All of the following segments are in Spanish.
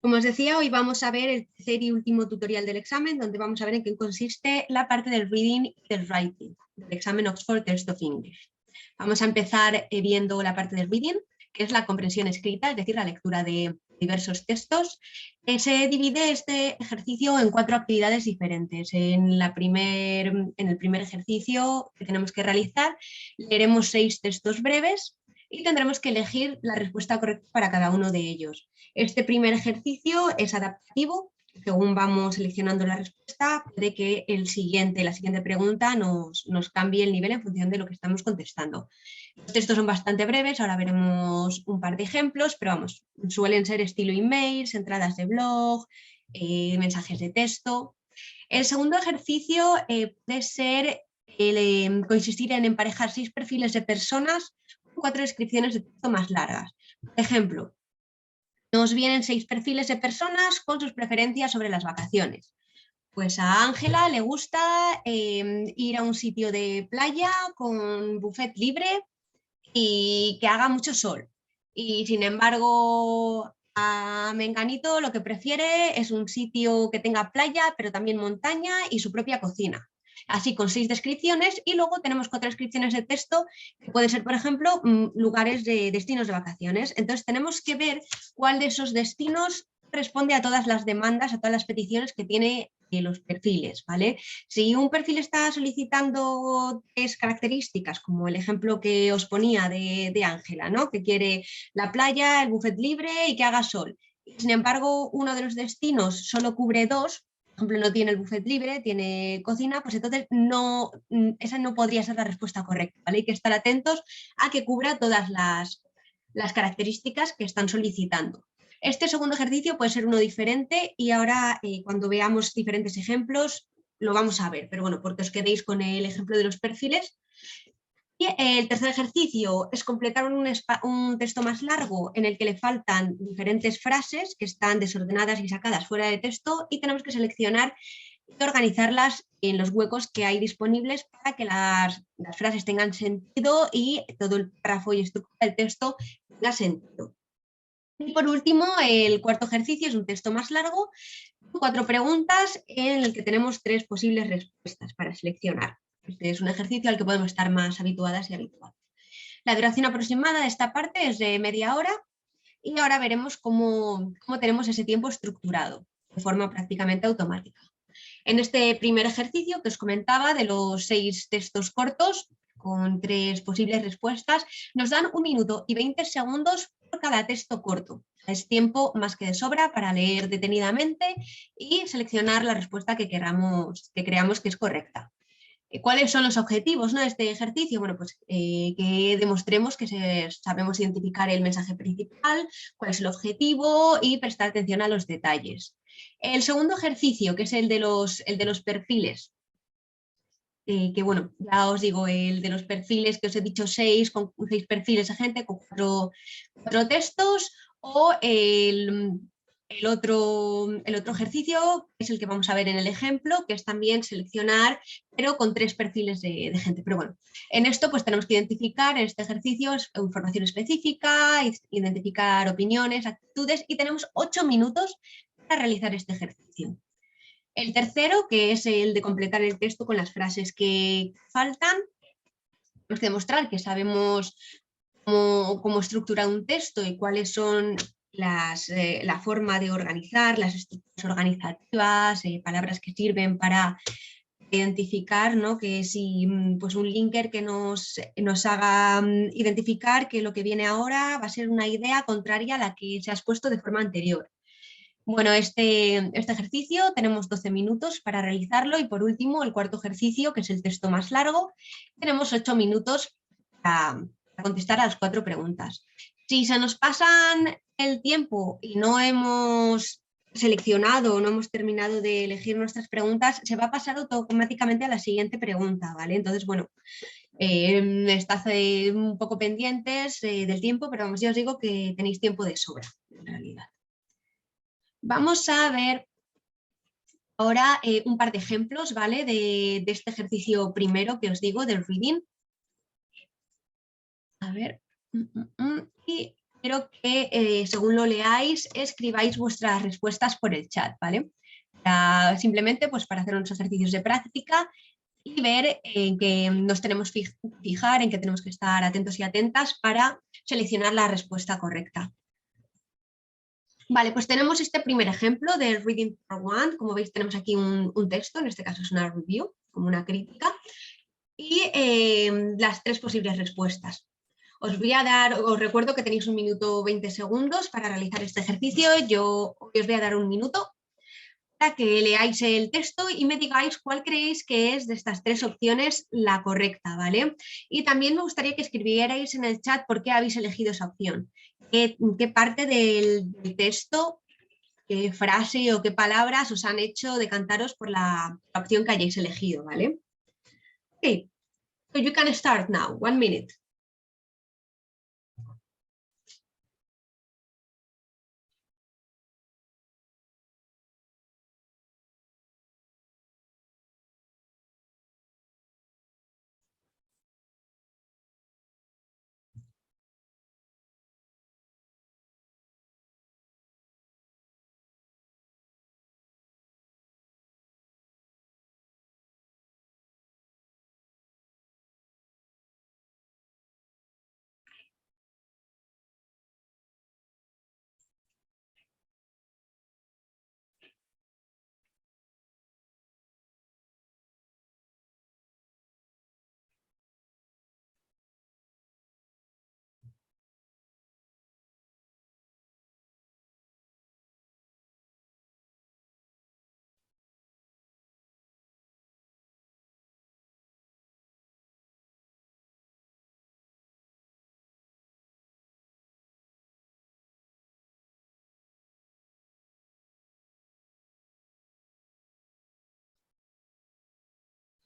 Como os decía, hoy vamos a ver el tercer y último tutorial del examen, donde vamos a ver en qué consiste la parte del reading y del writing, del examen Oxford Test of English. Vamos a empezar viendo la parte del reading, que es la comprensión escrita, es decir, la lectura de diversos textos. Se divide este ejercicio en 4 actividades diferentes. En el primer ejercicio que tenemos que realizar, leeremos 6 textos breves y tendremos que elegir la respuesta correcta para cada uno de ellos. Este primer ejercicio es adaptativo. Según vamos seleccionando la respuesta, puede que la siguiente pregunta nos cambie el nivel en función de lo que estamos contestando. Los textos son bastante breves, ahora veremos un par de ejemplos, pero vamos, suelen ser estilo emails, entradas de blog, mensajes de texto. El segundo ejercicio puede consistir en emparejar 6 perfiles de personas con 4 descripciones de texto más largas. Por ejemplo, nos vienen 6 perfiles de personas con sus preferencias sobre las vacaciones. Pues a Ángela le gusta ir a un sitio de playa con buffet libre y que haga mucho sol. Y sin embargo, a Menganito lo que prefiere es un sitio que tenga playa, pero también montaña y su propia cocina. Así con 6 descripciones, y luego tenemos 4 descripciones de texto que pueden ser, por ejemplo, lugares de destinos de vacaciones. Entonces tenemos que ver cuál de esos destinos responde a todas las demandas, a todas las peticiones que tiene los perfiles, ¿vale? Si un perfil está solicitando 3 características, como el ejemplo que os ponía de Ángela, ¿no? Que quiere la playa, el buffet libre y que haga sol. Sin embargo, uno de los destinos solo cubre 2, por ejemplo, no tiene el buffet libre, tiene cocina, pues entonces esa no podría ser la respuesta correcta, ¿vale? Hay que estar atentos a que cubra todas las características que están solicitando. Este segundo ejercicio puede ser uno diferente y ahora cuando veamos diferentes ejemplos lo vamos a ver, pero bueno, porque os quedéis con el ejemplo de los perfiles. Y el tercer ejercicio es completar un texto más largo en el que le faltan diferentes frases que están desordenadas y sacadas fuera de texto, y tenemos que seleccionar y organizarlas en los huecos que hay disponibles para que las frases tengan sentido y todo el párrafo y estructura del texto tenga sentido. Y por último, el cuarto ejercicio es un texto más largo, 4 preguntas en el que tenemos 3 posibles respuestas para seleccionar. Este es un ejercicio al que podemos estar más habituadas y habituados. La duración aproximada de esta parte es de media hora y ahora veremos cómo tenemos ese tiempo estructurado de forma prácticamente automática. En este primer ejercicio que os comentaba de los 6 textos cortos con 3 posibles respuestas, nos dan 1 minuto y 20 segundos por cada texto corto. Es tiempo más que de sobra para leer detenidamente y seleccionar la respuesta que creamos que es correcta. ¿Cuáles son los objetivos, ¿no?, de este ejercicio? Bueno, pues que demostremos que sabemos identificar el mensaje principal, cuál es el objetivo y prestar atención a los detalles. El segundo ejercicio, que es el de los perfiles, que bueno, ya os digo, el de los perfiles que os he dicho 6, con 6 perfiles de gente, con 4 textos, o el otro ejercicio, que es el que vamos a ver en el ejemplo, que es también seleccionar, pero con 3 perfiles de gente. Pero bueno, en esto pues tenemos que identificar, en este ejercicio, información específica, identificar opiniones, actitudes, y tenemos 8 minutos para realizar este ejercicio. El tercero, que es el de completar el texto con las frases que faltan, tenemos que demostrar que sabemos cómo estructurar un texto y cuáles son la forma de organizar, las estructuras organizativas, palabras que sirven para identificar, ¿no?, que si pues un linker que nos haga identificar que lo que viene ahora va a ser una idea contraria a la que se ha expuesto de forma anterior. Bueno, este ejercicio tenemos 12 minutos para realizarlo, y por último el cuarto ejercicio, que es el texto más largo, tenemos 8 minutos para contestar a las 4 preguntas. Si se nos pasan el tiempo y no hemos seleccionado o no hemos terminado de elegir nuestras preguntas, se va a pasar automáticamente a la siguiente pregunta, ¿vale? Entonces, bueno, estad un poco pendientes del tiempo, pero vamos, ya os digo que tenéis tiempo de sobra, en realidad. Vamos a ver ahora un par de ejemplos, ¿vale?, de este ejercicio primero que os digo, del reading. A ver. Y quiero que según lo leáis, escribáis vuestras respuestas por el chat, ¿vale? Simplemente pues para hacer unos ejercicios de práctica y ver en qué nos tenemos que fijar, en qué tenemos que estar atentos y atentas para seleccionar la respuesta correcta. Vale, pues tenemos este primer ejemplo de Reading for One. Como veis, tenemos aquí un texto, en este caso es una review, como una crítica, y las tres posibles respuestas. Os recuerdo que tenéis 1 minuto 20 segundos para realizar este ejercicio. Yo os voy a dar 1 minuto para que leáis el texto y me digáis cuál creéis que es de estas tres opciones la correcta, ¿vale? Y también me gustaría que escribierais en el chat por qué habéis elegido esa opción. ¿Qué parte del texto, qué frase o qué palabras os han hecho decantaros por la opción que hayáis elegido, ¿vale? Ok, so you can start now, 1 minute.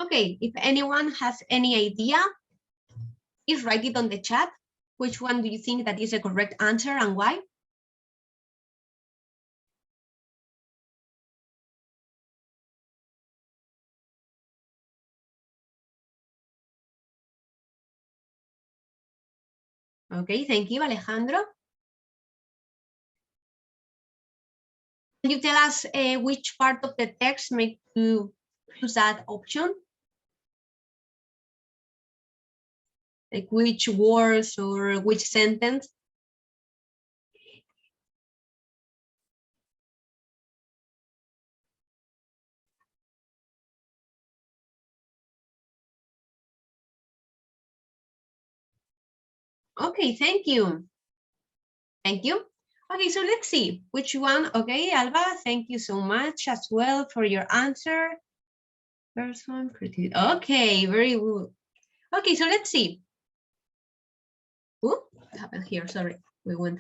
Okay, if anyone has any idea, please write it on the chat. Which one do you think that is the correct answer and why? Okay, thank you, Alejandro. Can you tell us which part of the text made you choose that option? Like which words or which sentence? Okay, thank you. Thank you. Okay, so let's see which one. Okay, Alba, thank you so much as well for your answer. First one, pretty. Okay, very good. Okay, so let's see. Oh, what happened here? Sorry, we went.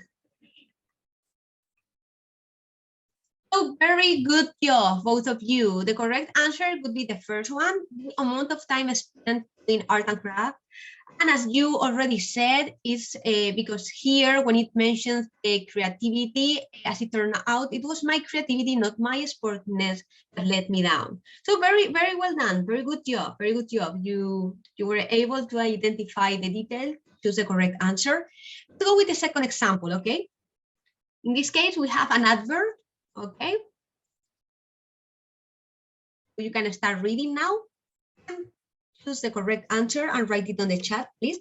So very good job, both of you. The correct answer would be the first one, the amount of time spent in art and craft. And as you already said, is because here when it mentions creativity, as it turned out, it was my creativity, not my sportness, that let me down. So very, very well done. Very good job. Very good job. You were able to identify the detail, choose the correct answer. Let's go with the second example, okay? In this case, we have an adverb, okay? You can start reading now. Choose the correct answer and write it on the chat, please.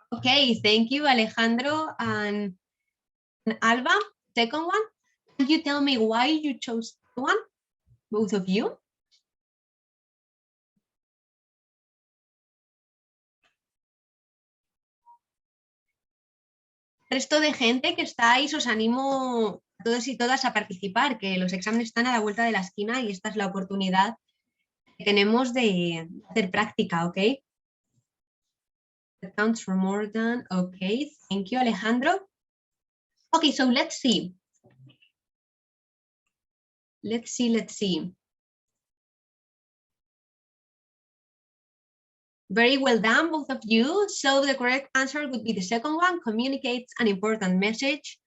Okay, thank you, Alejandro and Alba. Second one, can you tell me why you chose one, both of you. Resto de gente que estáis, os animo a todos y todas a participar, que los exámenes están a la vuelta de la esquina y esta es la oportunidad que tenemos de hacer práctica, ¿ok? That counts for more than, okay, thank you, Alejandro. Okay, so let's see. Let's see. Very well done, both of you. So the correct answer would be the second one, communicates an important message.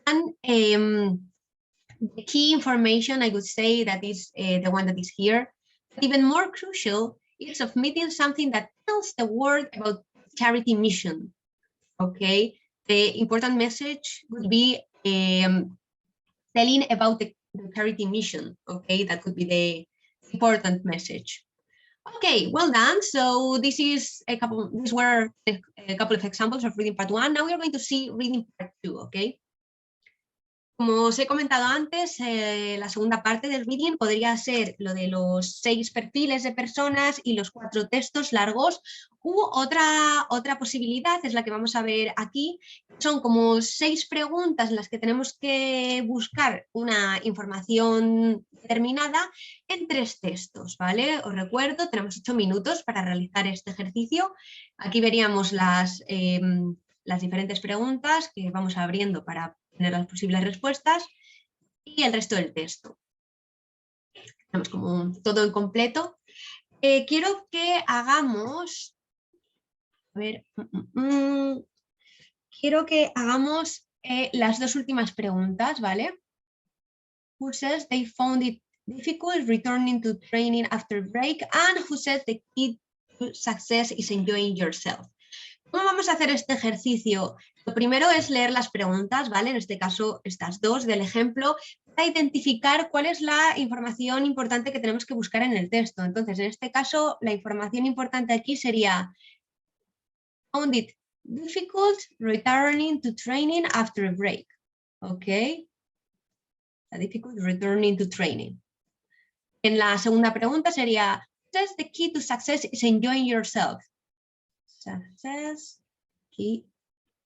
And the key information, I would say, that is the one that is here. But even more crucial, is submitting something that tells the world about charity mission. Okay, the important message would be telling about the charity mission. Okay, that could be the important message. Okay, well done. So these were a couple of examples of reading part 1. Now we are going to see reading part 2, okay? Como os he comentado antes, la segunda parte del reading podría ser lo de los 6 perfiles de personas y los 4 textos largos. Otra posibilidad es la que vamos a ver aquí. Son como 6 preguntas en las que tenemos que buscar una información determinada en 3 textos, ¿vale? Os recuerdo, tenemos 8 minutos para realizar este ejercicio. Aquí veríamos las diferentes preguntas que vamos abriendo para tener las posibles respuestas y el resto del texto. Tenemos como todo en completo. Quiero que hagamos, quiero que hagamos las 2 últimas preguntas, ¿vale? Who says they found it difficult returning to training after break, and who says the key to success is enjoying yourself. ¿Cómo vamos a hacer este ejercicio? Lo primero es leer las preguntas, ¿vale? En este caso, estas 2 del ejemplo, para identificar cuál es la información importante que tenemos que buscar en el texto. Entonces, en este caso, la información importante aquí sería found it difficult returning to training after a break. ¿Ok? Difficult returning to training. En la segunda pregunta sería, what's the key to success is enjoying yourself? Success, key,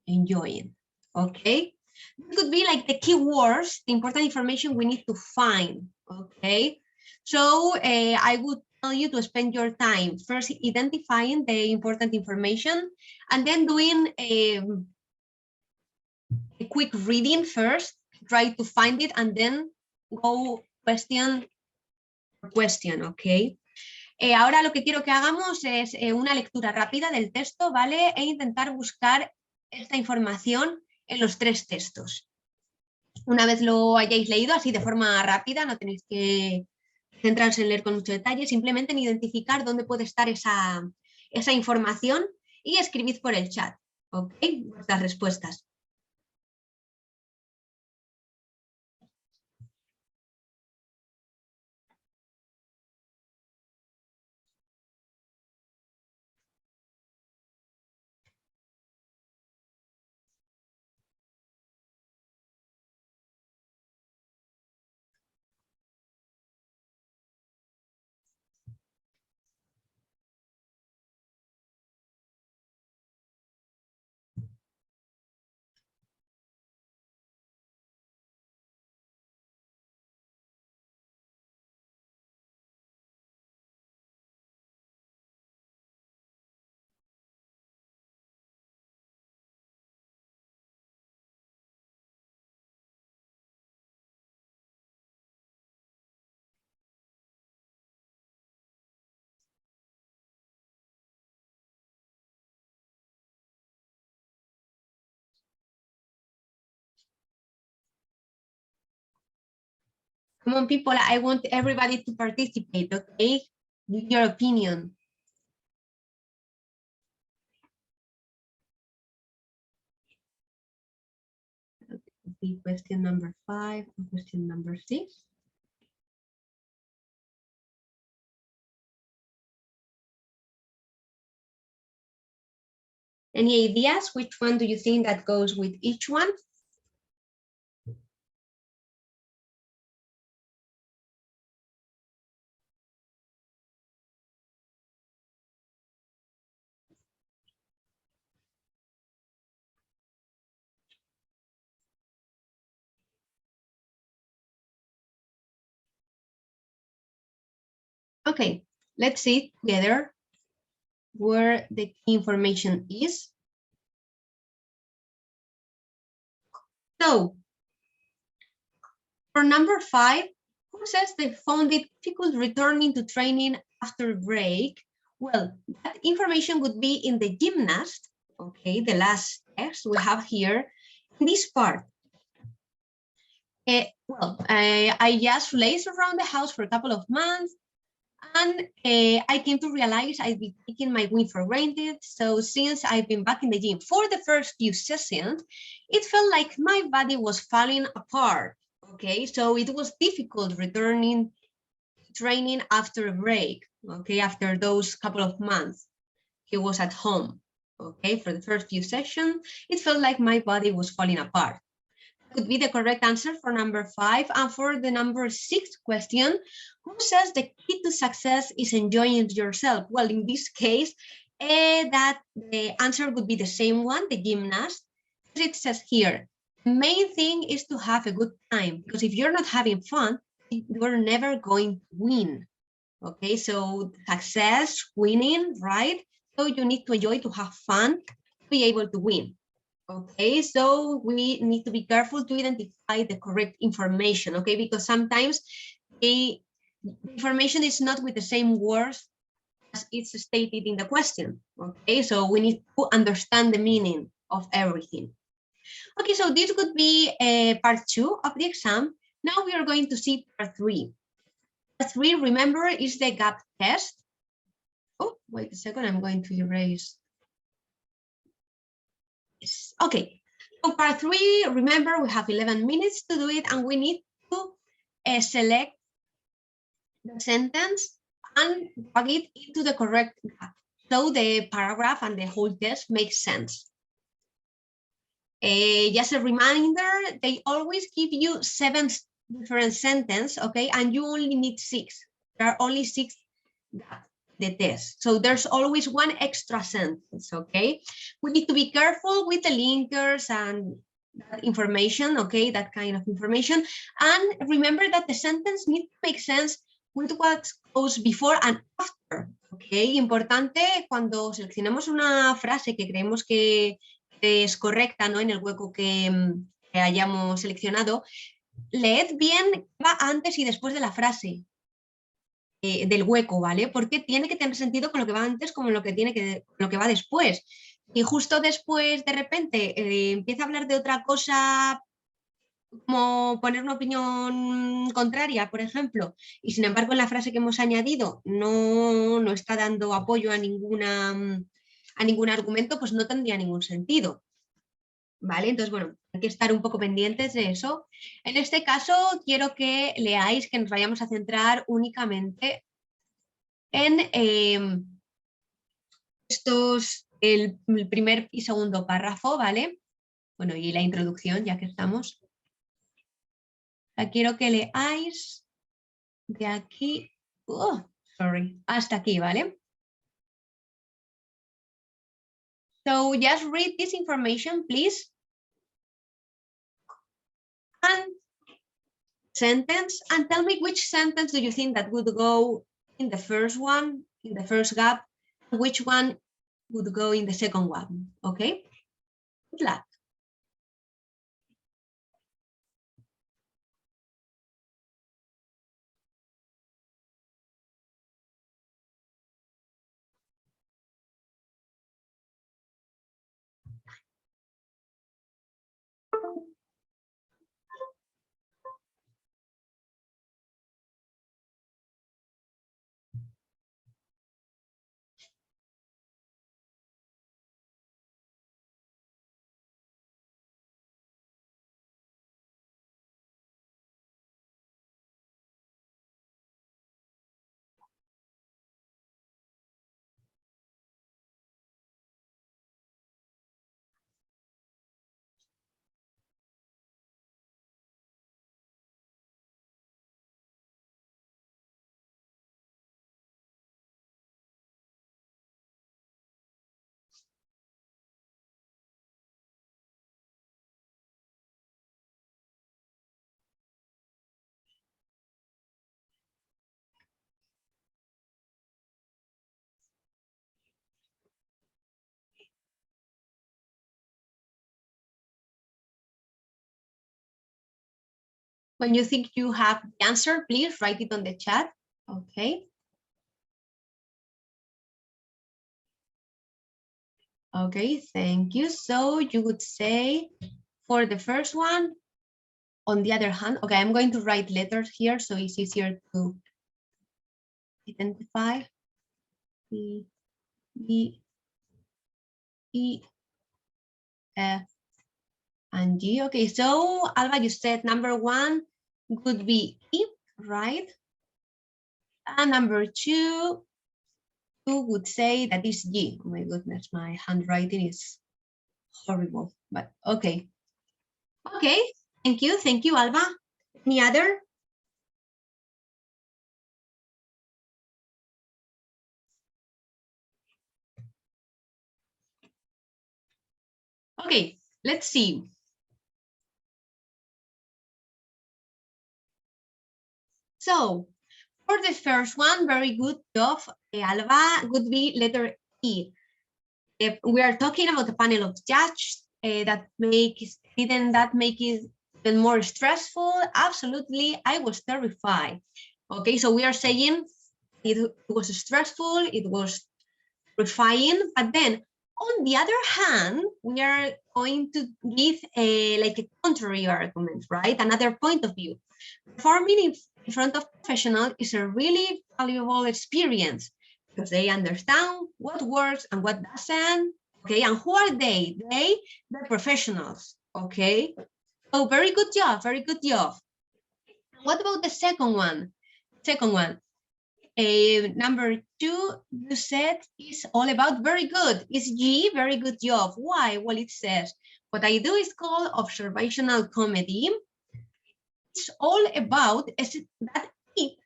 enjoying. Okay, it could be like the keywords, the important information we need to find. Okay, so I would tell you to spend your time first identifying the important information and then doing a quick reading first, try to find it and then go question por question. Okay. Ahora lo que quiero que hagamos es una lectura rápida del texto, ¿vale? E intentar buscar esta información en los 3 textos. Una vez lo hayáis leído así de forma rápida, no tenéis que centrarse en leer con mucho detalle, simplemente en identificar dónde puede estar esa información y escribid por el chat, ¿ok? Vuestras respuestas. Come on, people, I want everybody to participate, okay? Give your opinion. Question number 5 and question number 6. Any ideas? Which one do you think that goes with each one? Okay, let's see together where the key information is. So for number 5, who says they found it difficult returning to training after break? Well, that information would be in the gymnast, okay, the last text we have here, in this part. I just raced around the house for a couple of months, and I came to realize I'd be taking my win for granted. So since I've been back in the gym for the first few sessions, it felt like my body was falling apart. Okay, so it was difficult returning training after a break. Okay, after those couple of months, he was at home. Okay, for the first few sessions, it felt like my body was falling apart. Could be the correct answer for number 5. And for the number 6 question, who says the key to success is enjoying yourself? Well, in this case, that the answer would be the same one, the gymnast. It says here, the main thing is to have a good time, because if you're not having fun, you're never going to win. Okay, so success, winning, right? So you need to enjoy, to have fun, to be able to win. Okay, so we need to be careful to identify the correct information, okay? Because sometimes the information is not with the same words as it's stated in the question, okay? So we need to understand the meaning of everything. Okay, so this would be part 2 of the exam. Now we are going to see part 3. Part 3, remember, is the gap test. Oh, wait a second, I'm going to erase. Yes. Okay, so part 3, remember, we have 11 minutes to do it, and we need to select the sentence and plug it into the correct gap, so the paragraph and the whole test makes sense. Just a reminder, they always give you 7 different sentences, okay, and you only need 6. There are only 6 gaps. The test. So there's always 1 extra sentence, okay? We need to be careful with the linkers and that information, okay? That kind of information. And remember that the sentence needs to make sense with what goes before and after, okay? Importante cuando seleccionemos una frase que creemos que es correcta, ¿no? En el hueco que hayamos seleccionado, leed bien qué va antes y después de la frase. Del hueco, ¿vale? Porque tiene que tener sentido con lo que va antes como lo que lo que va después. Y justo después, de repente, empieza a hablar de otra cosa, como poner una opinión contraria, por ejemplo, y sin embargo en la frase que hemos añadido no está dando apoyo a ningún argumento, pues no tendría ningún sentido. ¿Vale? Entonces, bueno, hay que estar un poco pendientes de eso. En este caso, quiero que leáis, que nos vayamos a centrar únicamente en el primer y segundo párrafo, ¿vale? Bueno, y la introducción, ya que estamos. Quiero que leáis de aquí, hasta aquí, ¿vale? So just read this information, please. And sentence, and tell me which sentence do you think that would go in the first one, in the first gap, and which one would go in the second one, okay? Good luck. When you think you have the answer, please write it on the chat. Okay. Okay, thank you. So you would say for the first one, on the other hand, okay, I'm going to write letters here so it's easier to identify. C, D, E, F, and G. Okay, so Alba, you said number one would be E, right? And number two would say that is G. Oh my goodness, my handwriting is horrible, but okay. Okay, thank you, Alba. Any other? Okay, let's see. So for the first one, very good job, Alba, would be letter E. If we are talking about a panel of judges that didn't that make it even more stressful? Absolutely, I was terrified. Okay, so we are saying it was stressful, it was terrifying, but then on the other hand, we are going to give like a contrary argument, right? Another point of view. Performing in front of professionals is a really valuable experience because they understand what works and what doesn't. Okay, and who are they? The professionals. Okay, so very good job, very good job. What about the second one? Second one, number two, you said is all about very good. Is G, very good job. Why? Well, it says what I do is called observational comedy. It's all about that it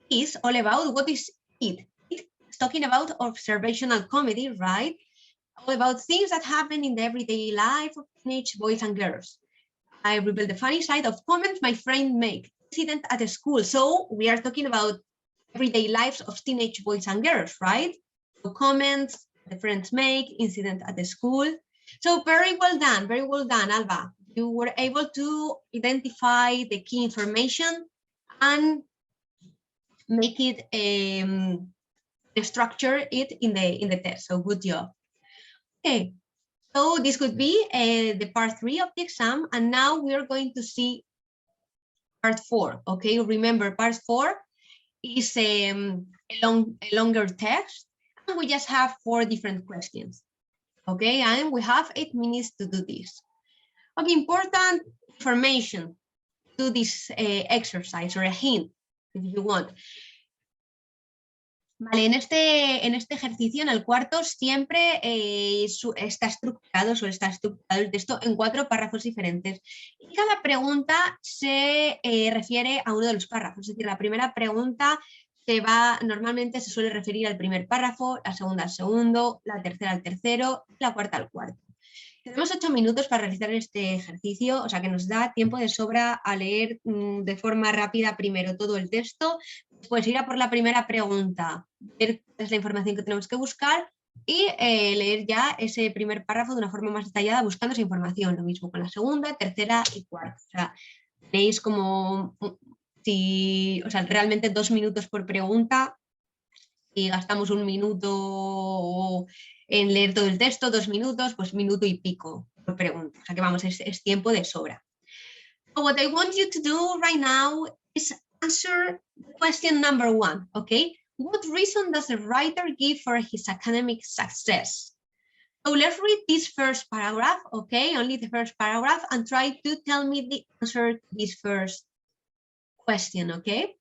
is all about what is it. It's talking about observational comedy, right? All about things that happen in the everyday life of teenage boys and girls. I reveal the funny side of comments my friends make. Incident at the school. So we are talking about everyday lives of teenage boys and girls, right? So comments the friends make, incident at the school. So very well done, Alba. You were able to identify the key information and make it structure it in the test. So good job. Okay, so this could be the part 3 of the exam, and now we are going to see part 4. Okay, remember part 4 is a longer text, and we just have 4 different questions. Okay, and we have 8 minutes to do this. Okay, important information to this exercise, or a hint if you want. Vale, en este ejercicio, en el cuarto, siempre está estructurado el texto en 4 párrafos diferentes. Y cada pregunta se refiere a uno de los párrafos. Es decir, la primera pregunta normalmente se suele referir al primer párrafo, la segunda al segundo, la tercera al tercero, la cuarta al cuarto. Tenemos 8 minutos para realizar este ejercicio, o sea que nos da tiempo de sobra a leer de forma rápida primero todo el texto, después ir a por la primera pregunta, ver cuál es la información que tenemos que buscar y leer ya ese primer párrafo de una forma más detallada buscando esa información. Lo mismo con la segunda, tercera y cuarta. O sea, tenéis como, realmente 2 minutos por pregunta y gastamos 1 minuto en leer todo el texto, 2 minutos, pues minuto y pico por pregunta. O sea que vamos, es tiempo de sobra. So what I want you to do right now is answer question number 1, okay? What reason does the writer give for his academic success? So let's read this first paragraph, okay? Only the first paragraph, and try to tell me the answer to this first question, okay?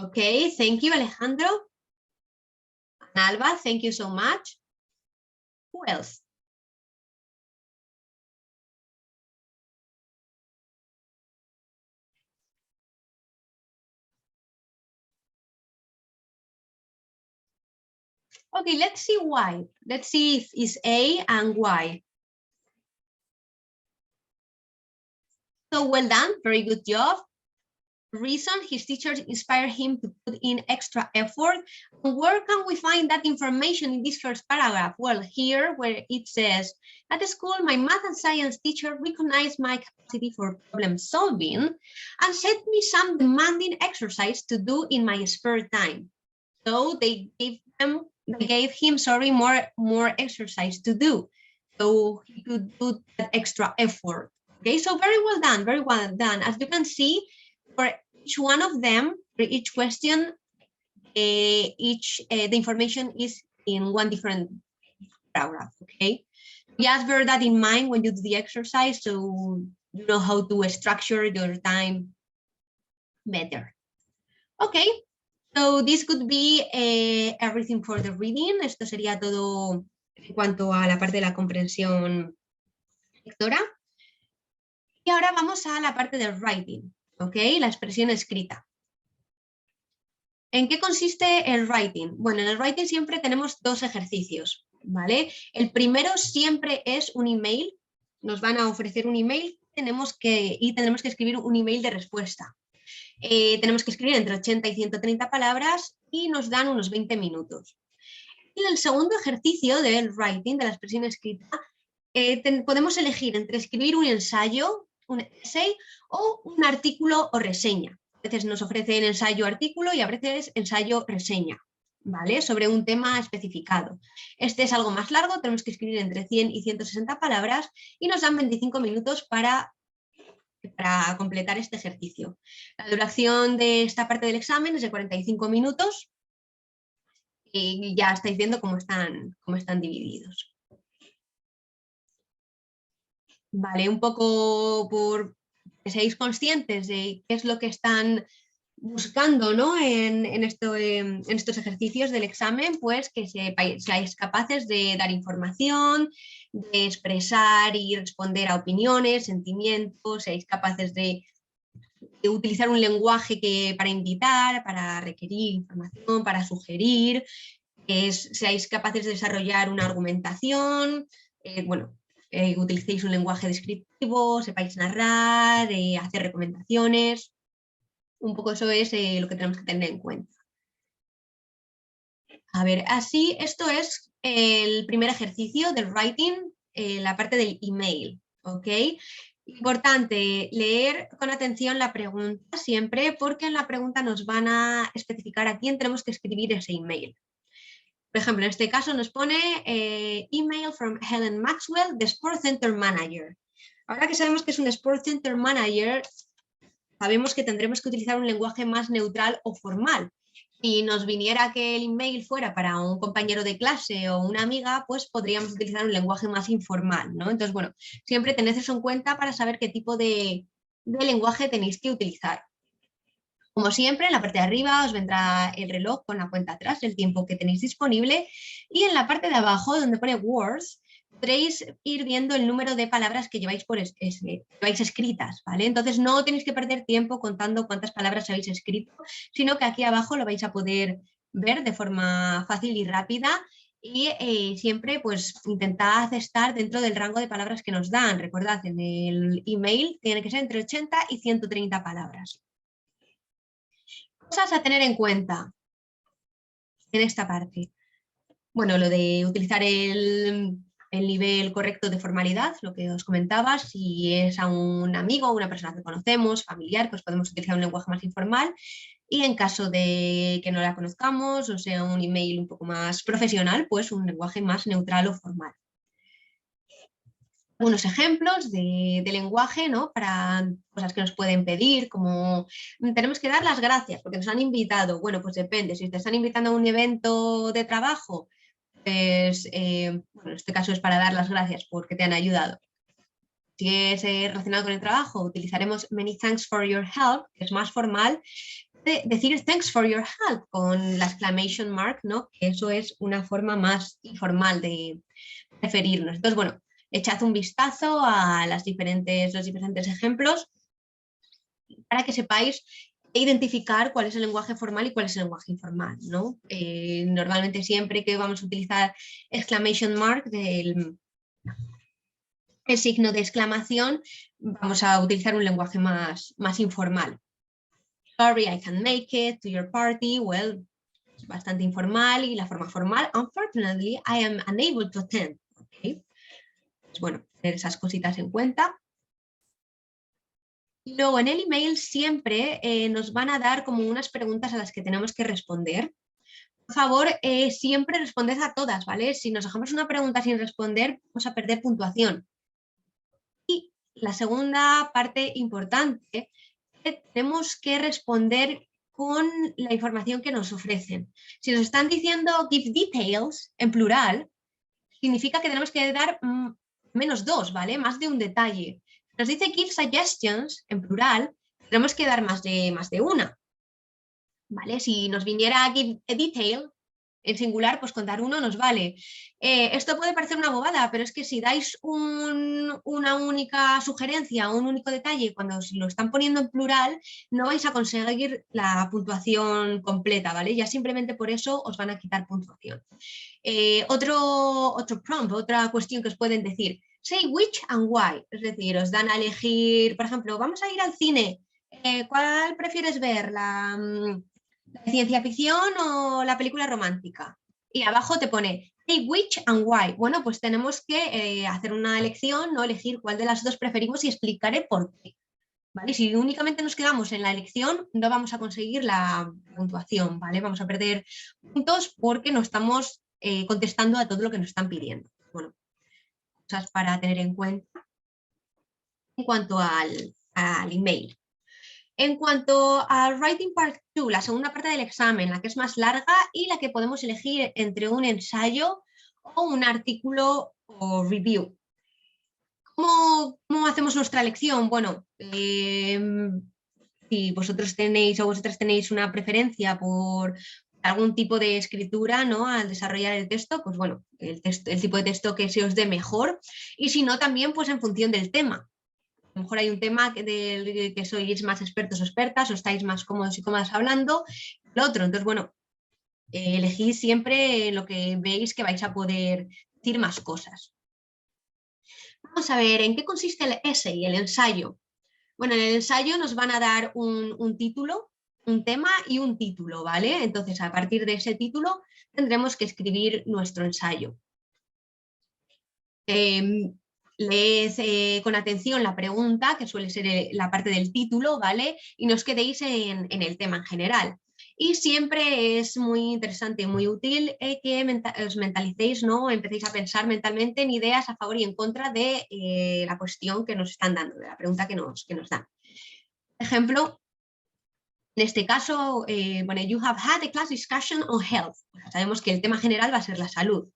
Okay, thank you, Alejandro. And Alba, thank you so much. Who else? Okay, let's see why. Let's see if it's A and why. So well done, very good job. Reason his teachers inspired him to put in extra effort. Where can we find that information in this first paragraph? Well, here where it says, at the school, my math and science teacher recognized my capacity for problem solving and set me some demanding exercise to do in my spare time. So they gave him more exercise to do, so he could do that extra effort. Okay, so very well done, very well done. As you can see, for each one of them, for each question, the information is in one different paragraph. Okay, just bear that in mind when you do the exercise, so you know how to structure your time better. Okay. So this could be everything for the reading. Esto sería todo en cuanto a la parte de la comprensión lectora. Y ahora vamos a la parte del writing, ¿ok? La expresión escrita. ¿En qué consiste el writing? Bueno, en el writing siempre tenemos dos ejercicios, ¿vale? El primero siempre es un email. Nos van a ofrecer un email y tenemos que escribir un email de respuesta. Tenemos que escribir entre 80 y 130 palabras y nos dan unos 20 minutos. Y en el segundo ejercicio del writing, de la expresión escrita, podemos elegir entre escribir un ensayo, un essay, o un artículo o reseña. A veces nos ofrecen ensayo-artículo y a veces ensayo-reseña, ¿vale? Sobre un tema especificado. Este es algo más largo, tenemos que escribir entre 100 y 160 palabras y nos dan 25 minutos para completar este ejercicio. La duración de esta parte del examen es de 45 minutos y ya estáis viendo cómo están divididos. Vale, un poco por que seáis conscientes de qué es lo que están buscando, ¿no? en estos ejercicios del examen, pues que seáis capaces de dar información, de expresar y responder a opiniones, sentimientos, seáis capaces de utilizar un lenguaje para invitar, para requerir información, para sugerir, seáis capaces de desarrollar una argumentación, utilicéis un lenguaje descriptivo, sepáis narrar, hacer recomendaciones. Un poco eso es lo que tenemos que tener en cuenta. A ver, así esto es el primer ejercicio del writing, la parte del email, ¿ok? Importante leer con atención la pregunta siempre, porque en la pregunta nos van a especificar a quién tenemos que escribir ese email. Por ejemplo, en este caso nos pone email from Helen Maxwell, the Sport Center Manager. Ahora que sabemos que es un Sport Center Manager, sabemos que tendremos que utilizar un lenguaje más neutral o formal. Si nos viniera que el email fuera para un compañero de clase o una amiga, pues podríamos utilizar un lenguaje más informal, ¿no? Entonces, bueno, siempre tened eso en cuenta para saber qué tipo de lenguaje tenéis que utilizar. Como siempre, en la parte de arriba os vendrá el reloj con la cuenta atrás, el tiempo que tenéis disponible, y en la parte de abajo, donde pone words, podréis ir viendo el número de palabras que lleváis escritas, ¿vale? Entonces no tenéis que perder tiempo contando cuántas palabras habéis escrito, sino que aquí abajo lo vais a poder ver de forma fácil y rápida, y siempre pues intentad estar dentro del rango de palabras que nos dan. Recordad, en el email tiene que ser entre 80 y 130 palabras. Cosas a tener en cuenta en esta parte. Bueno, lo de utilizar el nivel correcto de formalidad, lo que os comentaba, si es a un amigo, una persona que conocemos, familiar, pues podemos utilizar un lenguaje más informal, y en caso de que no la conozcamos o sea un email un poco más profesional, pues un lenguaje más neutral o formal. Unos ejemplos de lenguaje, ¿no? Para cosas que nos pueden pedir, como tenemos que dar las gracias porque nos han invitado. Bueno, pues depende, si te están invitando a un evento de trabajo, pues bueno, en este caso es para dar las gracias porque te han ayudado. Si es relacionado con el trabajo, utilizaremos many thanks for your help, que es más formal, decir thanks for your help con la exclamation mark, ¿no? Que eso es una forma más informal de referirnos. Entonces, bueno, echad un vistazo a los diferentes ejemplos para que sepáis identificar cuál es el lenguaje formal y cuál es el lenguaje informal, ¿no? Normalmente siempre que vamos a utilizar exclamation mark, el signo de exclamación, vamos a utilizar un lenguaje más informal. Sorry, I can't make it to your party. Well, es bastante informal. Y la forma formal, unfortunately, I am unable to attend. Okay. Pues bueno, tener esas cositas en cuenta. Y luego en el email siempre nos van a dar como unas preguntas a las que tenemos que responder. Por favor, siempre responded a todas, ¿vale? Si nos dejamos una pregunta sin responder, vamos a perder puntuación. Y la segunda parte importante, tenemos que responder con la información que nos ofrecen. Si nos están diciendo give details en plural, significa que tenemos que dar -2, ¿vale? Más de un detalle. Nos dice give suggestions en plural, tenemos que dar más de una, ¿vale? Si nos viniera give a detail en singular, pues con dar uno nos vale. Esto puede parecer una bobada, pero es que si dais una única sugerencia, un único detalle, cuando lo están poniendo en plural, no vais a conseguir la puntuación completa, ¿vale? Ya simplemente por eso os van a quitar puntuación. Otro prompt, otra cuestión que os pueden decir, say which and why, es decir, os dan a elegir, por ejemplo, vamos a ir al cine, ¿cuál prefieres ver? ¿La ciencia ficción o la película romántica? Y abajo te pone hey, which and why. Bueno, pues tenemos que hacer una elección, ¿no? Elegir cuál de las dos preferimos y explicaré por qué. ¿Vale? Si únicamente nos quedamos en la elección, no vamos a conseguir la puntuación, ¿vale? Vamos a perder puntos porque no estamos contestando a todo lo que nos están pidiendo. Bueno, cosas para tener en cuenta en cuanto al email. En cuanto a Writing Part 2, la segunda parte del examen, la que es más larga y la que podemos elegir entre un ensayo o un artículo o review. ¿Cómo hacemos nuestra elección? Bueno, si vosotros tenéis o vosotras tenéis una preferencia por algún tipo de escritura, ¿no? Al desarrollar el texto, pues bueno, el tipo de texto que se os dé mejor. Y si no, también pues en función del tema. A lo mejor hay un tema del que sois más expertos o expertas o estáis más cómodos y cómodas hablando, el otro. Entonces, bueno, elegid siempre lo que veis que vais a poder decir más cosas. Vamos a ver, ¿en qué consiste el essay, el ensayo? Bueno, en el ensayo nos van a dar un título, un tema y un título, ¿vale? Entonces, a partir de ese título tendremos que escribir nuestro ensayo. Leed con atención la pregunta, que suele ser la parte del título, ¿vale? Y no os quedéis en el tema en general. Y siempre es muy interesante y muy útil que os mentalicéis, ¿no? Empecéis a pensar mentalmente en ideas a favor y en contra de la cuestión que nos están dando, de la pregunta que nos dan. Por ejemplo, en este caso, bueno, you have had a class discussion on health. Sabemos que el tema general va a ser la salud.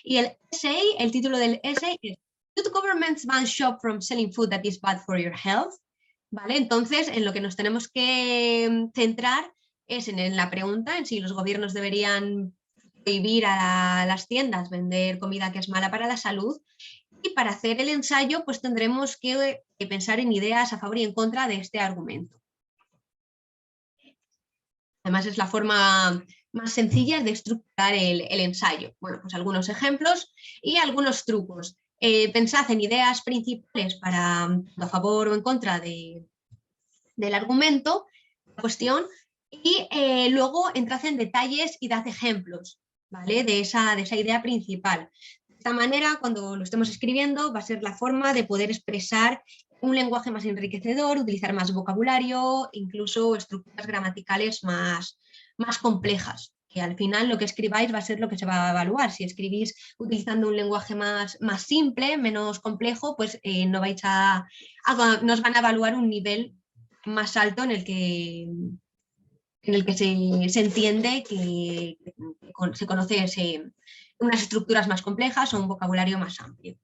Y el essay, el título del essay es Should governments ban shop from selling food that is bad for your health? ¿Vale? Entonces, en lo que nos tenemos que centrar es en la pregunta, en si los gobiernos deberían prohibir a las tiendas vender comida que es mala para la salud. Y para hacer el ensayo, pues tendremos que pensar en ideas a favor y en contra de este argumento. Además, es la forma más sencilla de estructurar el ensayo. Bueno, pues algunos ejemplos y algunos trucos. Pensad en ideas principales para a favor o en contra del argumento, la cuestión, y luego entrad en detalles y dad ejemplos, ¿vale? de esa idea principal. De esta manera, cuando lo estemos escribiendo, va a ser la forma de poder expresar un lenguaje más enriquecedor, utilizar más vocabulario, incluso estructuras gramaticales más complejas, que al final lo que escribáis va a ser lo que se va a evaluar. Si escribís utilizando un lenguaje más simple, menos complejo, pues no nos van a evaluar un nivel más alto en el que se entiende que se conoce unas estructuras más complejas o un vocabulario más amplio.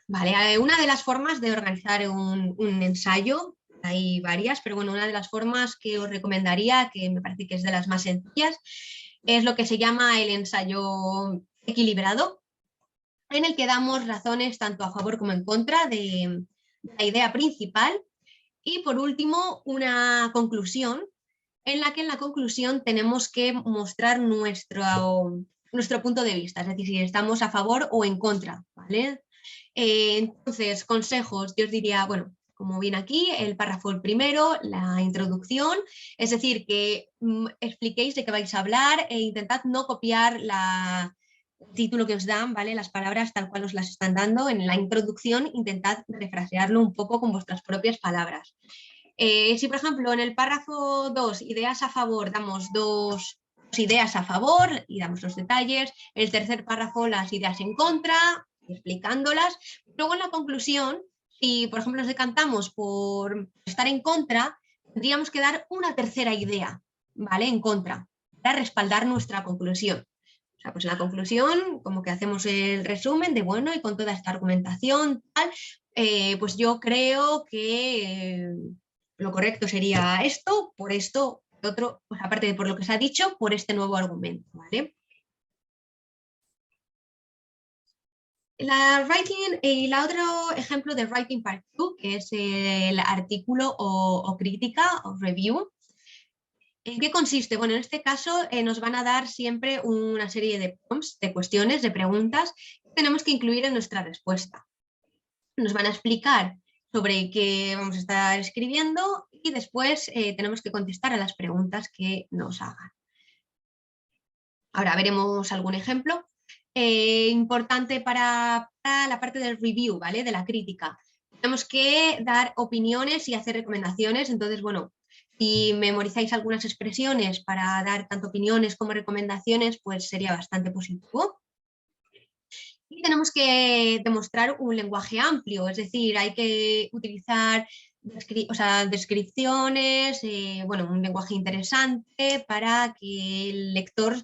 Vale, una de las formas de organizar un ensayo hay varias, pero bueno, una de las formas que os recomendaría, que me parece que es de las más sencillas, es lo que se llama el ensayo equilibrado, en el que damos razones tanto a favor como en contra de la idea principal. Y por último, una conclusión, en la conclusión tenemos que mostrar nuestro punto de vista, es decir, si estamos a favor o en contra, ¿vale? Entonces, consejos, yo os diría, bueno, como viene aquí, el párrafo el primero, la introducción, es decir, que expliquéis de qué vais a hablar e intentad no copiar el título que os dan, ¿vale? Las palabras tal cual os las están dando. En la introducción intentad refrasearlo un poco con vuestras propias palabras. Si, por ejemplo, en el párrafo 2, ideas a favor, damos dos ideas a favor y damos los detalles. En el tercer párrafo, las ideas en contra, explicándolas. Luego en la conclusión, si por ejemplo nos decantamos por estar en contra, tendríamos que dar una tercera idea, ¿vale? En contra, para respaldar nuestra conclusión. O sea, pues en la conclusión, como que hacemos el resumen de, bueno, y con toda esta argumentación, tal, pues yo creo que lo correcto sería esto, por esto, otro, pues aparte de por lo que se ha dicho, por este nuevo argumento, ¿vale? La otro ejemplo de Writing Part 2, que es el artículo o crítica o review. ¿En qué consiste? Bueno, en este caso nos van a dar siempre una serie de prompts, de cuestiones, de preguntas que tenemos que incluir en nuestra respuesta. Nos van a explicar sobre qué vamos a estar escribiendo y después tenemos que contestar a las preguntas que nos hagan. Ahora veremos algún ejemplo. Importante para la parte del review, ¿vale? De la crítica. Tenemos que dar opiniones y hacer recomendaciones. Entonces, bueno, si memorizáis algunas expresiones para dar tanto opiniones como recomendaciones, pues sería bastante positivo. Y tenemos que demostrar un lenguaje amplio, es decir, hay que utilizar descripciones, bueno, un lenguaje interesante para que el lector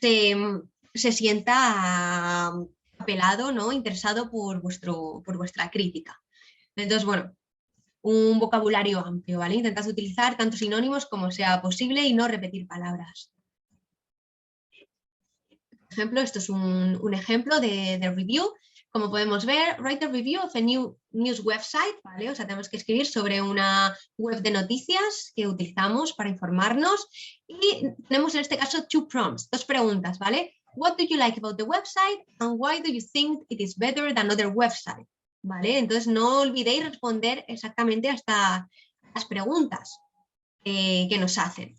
se sienta apelado, ¿no? Interesado por vuestra crítica. Entonces, bueno, un vocabulario amplio, ¿vale? Intentad utilizar tantos sinónimos como sea posible y no repetir palabras. Por ejemplo, esto es un ejemplo de review. Como podemos ver, write a review of a news website, ¿vale? O sea, tenemos que escribir sobre una web de noticias que utilizamos para informarnos y tenemos en este caso dos preguntas, ¿vale? What do you like about the website and why do you think it is better than other websites? ¿Vale? Entonces no olvidéis responder exactamente hasta las preguntas que nos hacen.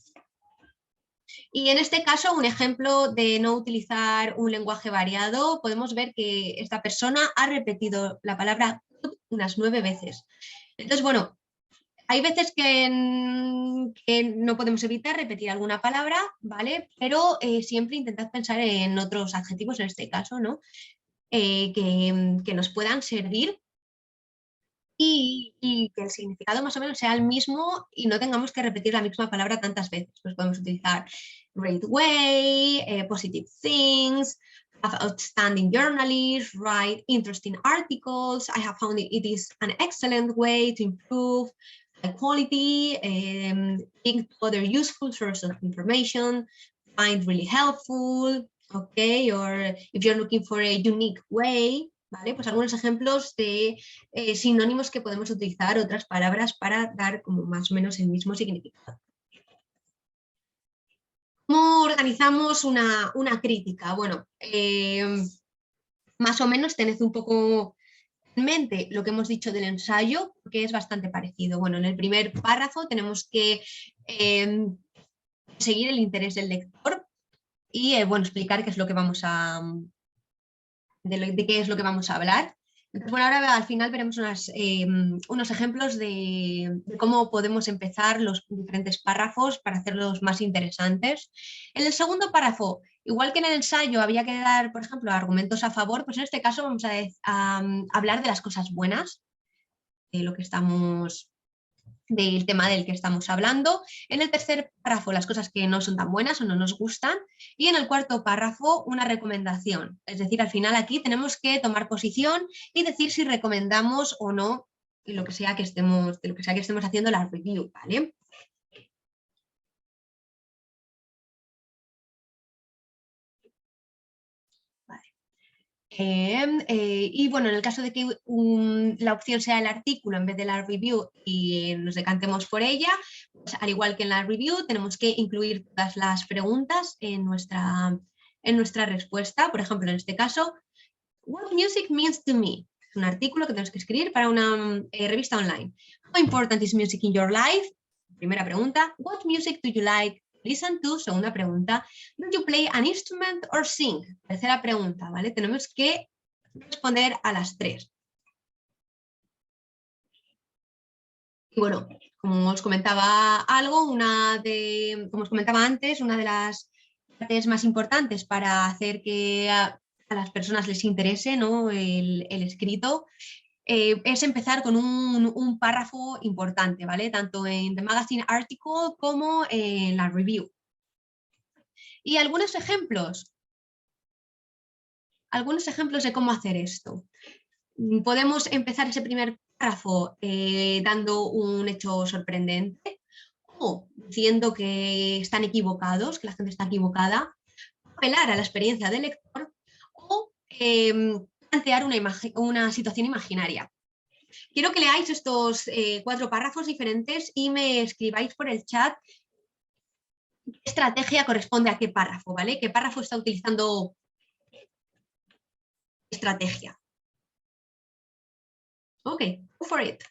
Y en este caso, un ejemplo de no utilizar un lenguaje variado, podemos ver que esta persona ha repetido la palabra unas 9 veces. Entonces, bueno, hay veces que no podemos evitar repetir alguna palabra, ¿vale? Pero siempre intentad pensar en otros adjetivos, en este caso, ¿no? Que nos puedan servir y que el significado más o menos sea el mismo y no tengamos que repetir la misma palabra tantas veces. Pues podemos utilizar great way, positive things, have outstanding journalists, write interesting articles. I have found it is an excellent way to improve high quality, link to other useful sources of information, find really helpful, okay, or if you're looking for a unique way, ¿vale? Pues algunos ejemplos de sinónimos que podemos utilizar, otras palabras para dar como más o menos el mismo significado. ¿Cómo organizamos una crítica? Bueno, más o menos tened un poco en mente lo que hemos dicho del ensayo, que es bastante parecido. Bueno, en el primer párrafo tenemos que seguir el interés del lector y bueno, explicar qué es lo que vamos a de qué es lo que vamos a hablar. Entonces, bueno, ahora al final veremos unos ejemplos de cómo podemos empezar los diferentes párrafos para hacerlos más interesantes. En el segundo párrafo, igual que en el ensayo había que dar, por ejemplo, argumentos a favor, pues en este caso vamos a hablar de las cosas buenas, de lo que estamos del tema del que estamos hablando. En el tercer párrafo, las cosas que no son tan buenas o no nos gustan. Y en el cuarto párrafo, una recomendación. Es decir, al final aquí tenemos que tomar posición y decir si recomendamos o no de lo que sea que estemos haciendo la review, ¿vale? Y bueno, en el caso de que la opción sea el artículo en vez de la review y nos decantemos por ella, pues, al igual que en la review, tenemos que incluir todas las preguntas en nuestra respuesta. Por ejemplo, en este caso, What music means to me? Es un artículo que tenemos que escribir para una revista online. How important is music in your life? Primera pregunta. What music do you like? Listen to, segunda pregunta. Do you play an instrument or sing? Tercera pregunta, ¿vale? Tenemos que responder a las tres. Y bueno, como os comentaba como os comentaba antes, una de las partes más importantes para hacer que a las personas les interese, ¿no?, el escrito, es empezar con un párrafo importante, ¿vale? Tanto en The Magazine Article como en la review. Y algunos ejemplos de cómo hacer esto. Podemos empezar ese primer párrafo dando un hecho sorprendente o diciendo que están equivocados, que la gente está equivocada, apelar a la experiencia del lector o plantear una situación imaginaria. Quiero que leáis estos 4 párrafos diferentes y me escribáis por el chat qué estrategia corresponde a qué párrafo, ¿vale? ¿Qué párrafo está utilizando estrategia? Ok, go for it.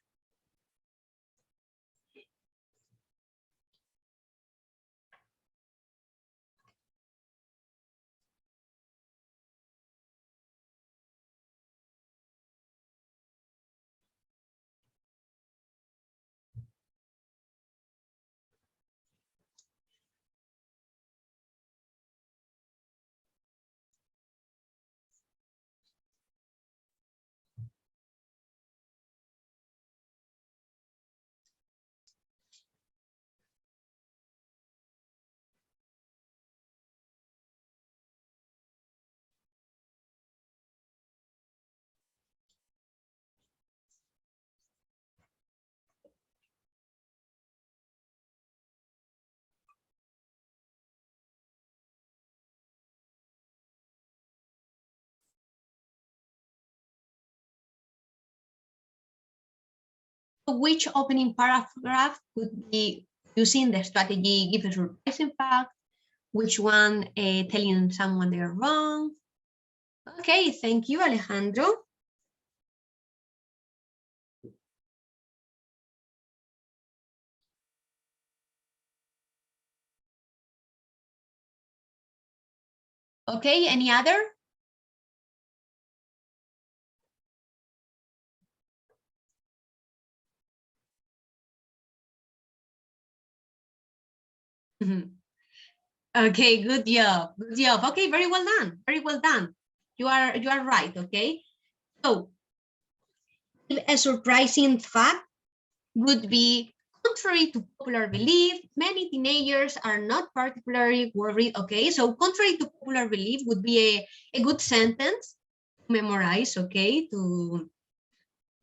Which opening paragraph could be using the strategy give a surprise impact? Which one telling someone they're wrong? Okay, thank you, Alejandro. Okay, any other? Okay, good job, good job. Okay, very well done, very well done. You are right, okay? So, a surprising fact would be, contrary to popular belief, many teenagers are not particularly worried, okay? So, contrary to popular belief would be a good sentence to memorize, okay, to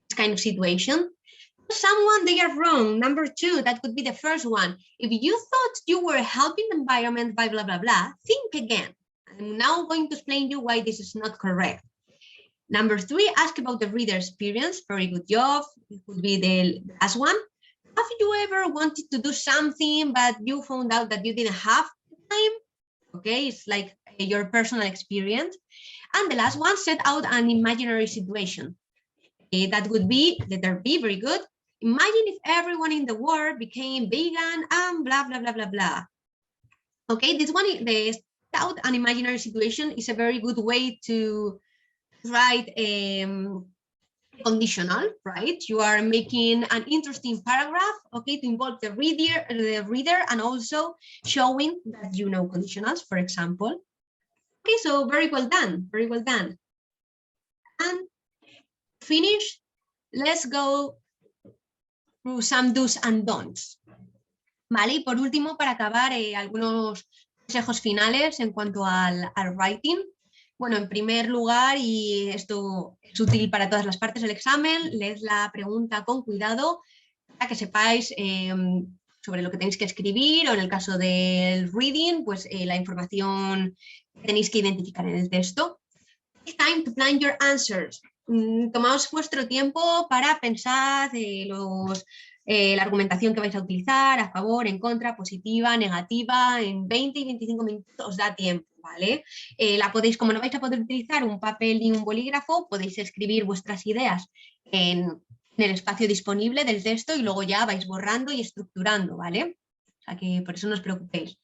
this kind of situation. Someone, they are wrong. Number 2, that could be the first one. If you thought you were helping the environment by blah, blah, blah, think again. I'm now going to explain you why this is not correct. Number 3, ask about the reader experience. Very good job. It could be the last one. Have you ever wanted to do something, but you found out that you didn't have time? Okay, it's like your personal experience. And the last one, set out an imaginary situation. Okay, that would be letter B, very good. Imagine if everyone in the world became vegan and blah, blah, blah, blah, blah. Okay, this one, the set out an imaginary situation, is a very good way to write conditional, right? You are making an interesting paragraph, okay, to involve the reader and also showing that you know conditionals, for example. Okay, so very well done, very well done. And finish, let's go through some do's and don'ts. Vale, y por último, para acabar, algunos consejos finales en cuanto al writing. Bueno, en primer lugar, y esto es útil para todas las partes del examen, leed la pregunta con cuidado para que sepáis sobre lo que tenéis que escribir, o en el caso del reading, pues la información que tenéis que identificar en el texto. It's time to plan your answers. Tomaos vuestro tiempo para pensar la argumentación que vais a utilizar, a favor, en contra, positiva, negativa. En 20 y 25 minutos os da tiempo, ¿vale? Como no vais a poder utilizar un papel ni un bolígrafo, podéis escribir vuestras ideas en el espacio disponible del texto y luego ya vais borrando y estructurando, ¿vale? O sea que por eso no os preocupéis.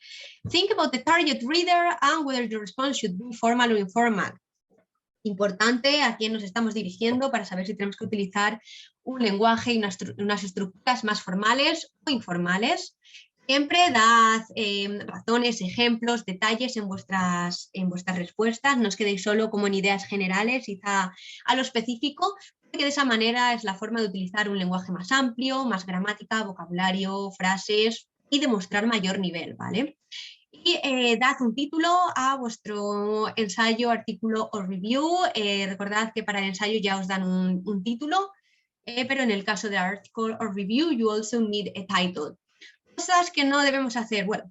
Think about the target reader and whether your response should be formal or informal. Importante a quién nos estamos dirigiendo para saber si tenemos que utilizar un lenguaje y unas estructuras más formales o informales. Siempre dad razones, ejemplos, detalles en vuestras respuestas. No os quedéis solo como en ideas generales, id a lo específico, porque de esa manera es la forma de utilizar un lenguaje más amplio, más gramática, vocabulario, frases y demostrar mayor nivel, ¿vale? Y dad un título a vuestro ensayo, artículo o review. Recordad que para el ensayo ya os dan un título, pero en el caso de article or review, you also need a title. Cosas que no debemos hacer. Well,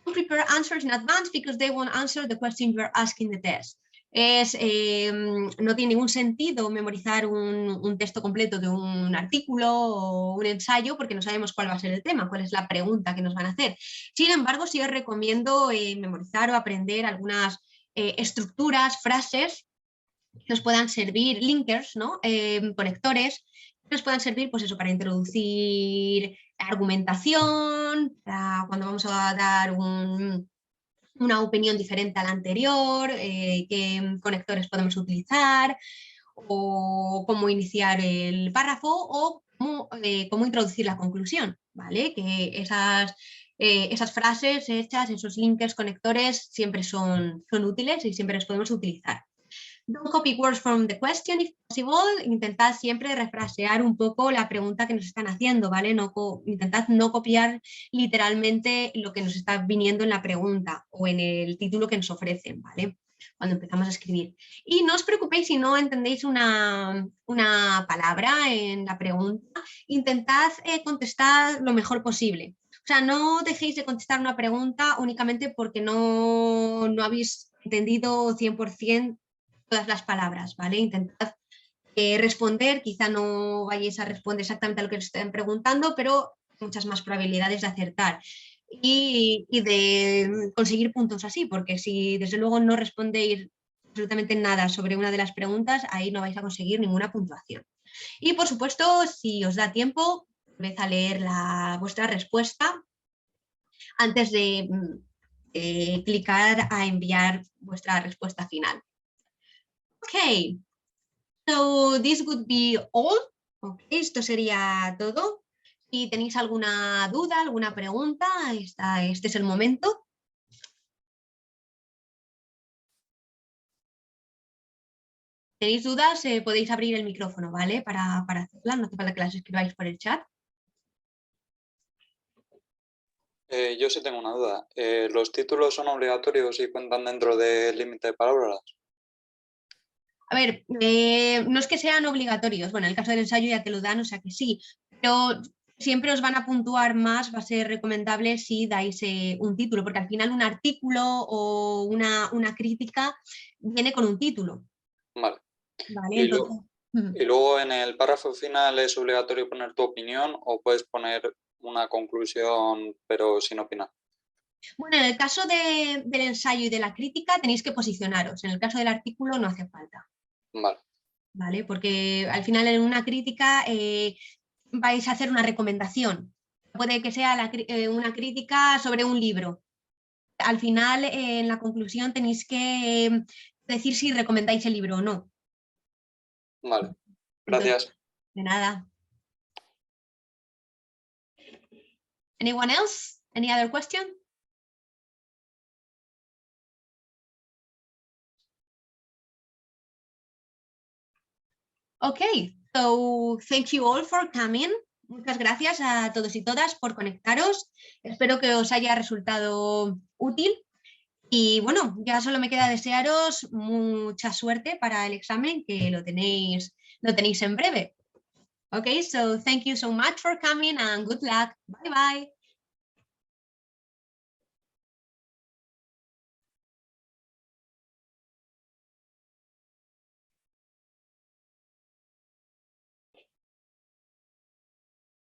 don't prepare answers in advance because they won't answer the question you are asking the test. No tiene ningún sentido memorizar un texto completo de un artículo o un ensayo porque no sabemos cuál va a ser el tema, cuál es la pregunta que nos van a hacer. Sin embargo, sí os recomiendo memorizar o aprender algunas estructuras, frases que nos puedan servir, linkers, ¿no? Conectores, que nos puedan servir pues eso, para introducir argumentación, para cuando vamos a dar una opinión diferente a la anterior, qué conectores podemos utilizar, o cómo iniciar el párrafo, o cómo introducir la conclusión, ¿vale? Que esas frases hechas, esos linkers, conectores, siempre son útiles y siempre los podemos utilizar. Don't copy words from the question if possible. Intentad siempre refrasear un poco la pregunta que nos están haciendo, ¿vale? Intentad no copiar literalmente lo que nos está viniendo en la pregunta o en el título que nos ofrecen, ¿vale? Cuando empezamos a escribir. Y no os preocupéis si no entendéis una palabra en la pregunta. Intentad contestar lo mejor posible. O sea, no dejéis de contestar una pregunta únicamente porque no habéis entendido 100% todas las palabras, ¿vale? Intentad responder, quizá no vayáis a responder exactamente a lo que os estén preguntando, pero muchas más probabilidades de acertar y de conseguir puntos así, porque si desde luego no respondéis absolutamente nada sobre una de las preguntas, ahí no vais a conseguir ninguna puntuación. Y por supuesto, si os da tiempo, volved a leer vuestra respuesta antes de clicar a enviar vuestra respuesta final. Okay, so this would be all. Okay, esto sería todo. Si tenéis alguna duda, alguna pregunta, este es el momento. Si tenéis dudas, podéis abrir el micrófono, ¿vale? Para hacerlas, no hace falta que las escribáis por el chat. Yo sí tengo una duda. ¿Los títulos son obligatorios y cuentan dentro del límite de palabras? A ver, no es que sean obligatorios. Bueno, en el caso del ensayo ya te lo dan, o sea que sí. Pero siempre os van a puntuar más, va a ser recomendable si dais un título, porque al final un artículo o una crítica viene con un título. Vale. Vale, entonces... Y luego en el párrafo final es obligatorio poner tu opinión o puedes poner una conclusión pero sin opinar. Bueno, en el caso del ensayo y de la crítica tenéis que posicionaros. En el caso del artículo no hace falta. Vale. ¿Vale? Porque al final en una crítica vais a hacer una recomendación. Puede que sea una crítica sobre un libro. Al final, en la conclusión, tenéis que decir si recomendáis el libro o no. Vale, gracias. Entonces, de nada. Anyone else? Any other question? Okay, so thank you all for coming. Muchas gracias a todos y todas por conectaros. Espero que os haya resultado útil. Y bueno, ya solo me queda desearos mucha suerte para el examen, que lo tenéis en breve. Okay, so thank you so much for coming and good luck. Bye bye.